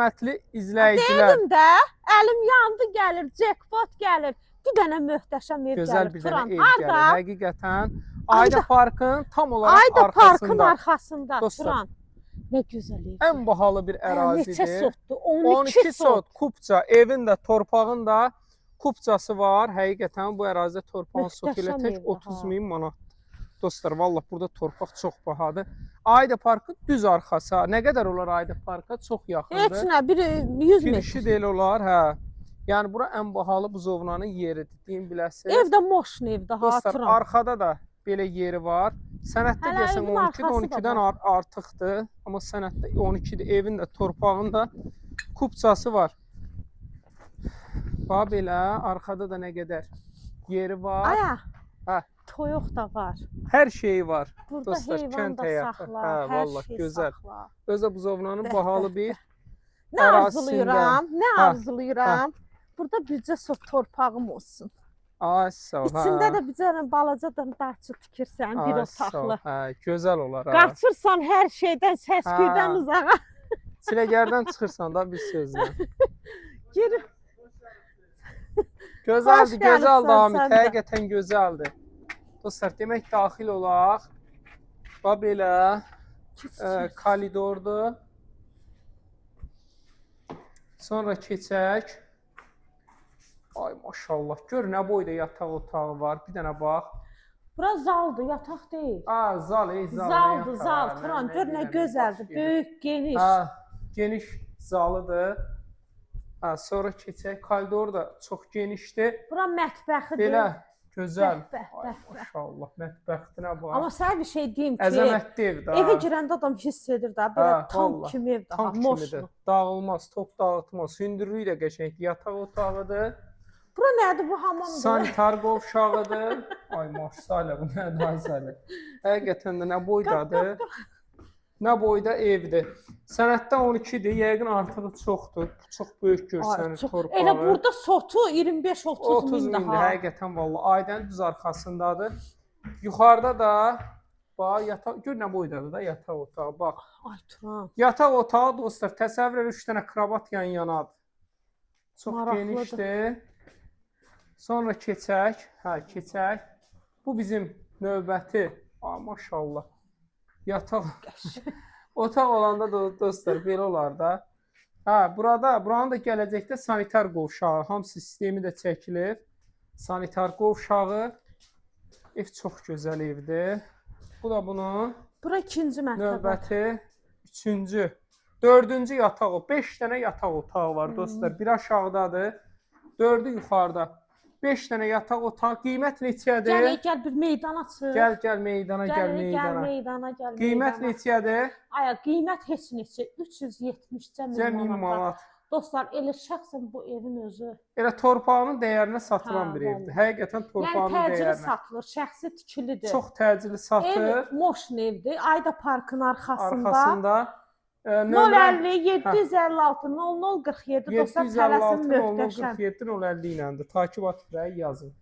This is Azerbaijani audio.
Hörmətli izləyicilər. Deyim də, əlim yandı gəlir, jackpot gəlir. Bir dənə möhtəşəm ev Gözəl gəlir. bir dənə Turan, ev harda? gəlir. Həqiqətən Ayda Parkın tam olaraq Ayda arxasında. Parkın arxasında. Dostlar, Turan. Nə gözəl ev. ən bahalı bir ərazidir. Neçə sotdur? 12 sot kupça, evin də, torpağın da kupçası var. Həqiqətən bu ərazidə torpağın sotu ilə tək 30.000 manat. Dostlar, vallah burada torpaq çox bahadır. Ayda Parkın düz arxası. Nə qədər olar Ayda Parka? Çox yaxındır. Heç nə, 100 Bir metr. işi deyil olar, hə. Yəni bura ən bahalı buzovnanın yeridir, deyin biləsiniz. Evdə moşun evdə ha, Dostlar, Turan. arxada da belə yeri var. Sənətdə Hələ deyəsən evin 12-dən artıqdır. Amma sənətdə 12-dir. Evin də, torpağın da kupçası var. Bax belə, arxada da nə qədər yeri var. Aya, Hə. toyuq da var. Hər şeyi var. Burada Dostlar, heyvan kənd da həyatı. saxla, Hə, hər vallah, şey gözəl. saxla. Özdə buzovnanın bahalı bir Nə arzulayıram, nə Hə, arzulayıram. Burada bircə sot torpağım olsun. Ay, sağ ol. İçində də bir dənə balaca da darçı tikirsən, bir Ay, sağ ol. otaqlı. Hə, gözəl olar. Ha. Qaçırsan hər şeydən, səsküydən Hə. uzağa. Çiləgərdən çıxırsan da bir sözlə. Gir. Gözəldir, Xoş gəlibsən gözəldir Hamid, sən də. həqiqətən gözəldir. Dostlar, demək daxil olaq. Bax belə koridordur. Sonra keçək. Ay maşallah, gör nə boyda yataq otağı var. Bir dənə bax. Bura zaldır, yataq deyil. Zal, zal. Zaldır, zal. Turan, gör nə gözəldir. Böyük, geniş. Geniş zalıdır. Sonra keçək. Koridor da çox genişdir. Bura mətbəxidir. Belə gözəl. Bəh. Maşallah, mətbəxtinə bax. Amma sənə bir şey deyim ki, Əzəmətli ev də. evə girəndə adam hiss edir də, belə tam vallahi, kimi ev daha, tam kimidir. moşlu. Dağılmaz, top dağıtmaz. Hündürlüyü də qəşəngdir. Yataq otağıdır. Bura nədir bu hamamdır? Sanitar qovşağıdır. Ay maşallah, bu nədir Azəli? Həqiqətən də nə boydadır. Nə boyda evdir. Sənətdə 12-dir, yəqin artığı çoxdur. Çox böyük görsənir torpağı. Elə burada sotu 25-30 min mindir, daha. həqiqətən vallahi. Aydanın düz arxasındadır. Yuxarıda da bax yataq, gör nə boydadır da yataq otağı, bax. Ay Turan. Yataq otağı dostlar, təsəvvür edin 3 dənə kravat yan-yanadır. Çox Maraqlıdır. genişdir. Sonra keçək. Keçək. Bu bizim növbəti. Maşallah. Yataq. Otaq olanda da dostlar belə olar da. Buranın da gələcəkdə sanitar qovşağı, ham sistemi də çəkilir. Sanitar qovşağı. Ev çox gözəl evdir. Bu da bunun Bura ikinci mərtəbə. növbəti, üçüncü, dördüncü yataq. 5 dənə yataq otağı var dostlar. Bir aşağıdadır, 4-ü yuxarıda. 5 dənə yataq otağı. Qiymət neçədir? Gəl bir meydana çıx. Gəl meydana, gəl meydana. Gəl Qiymət meydana. neçədir? Aya, qiymət heç neçə, 370 1000 manat. Dostlar, elə şəxsən bu evin özü. Elə torpağının dəyərinə satılan bir evdir. Həqiqətən Yəni torpağının təcili dəyərinə. satılır, şəxsi tikilidir. Çox təcili satır. Ev moşun evdir. Ayda Parkın arxasında. Arxasında. 050 756 0047 dostlar, tələsin möhtəşəm. 0047 050 iləndir. Takib atırıq, yazın.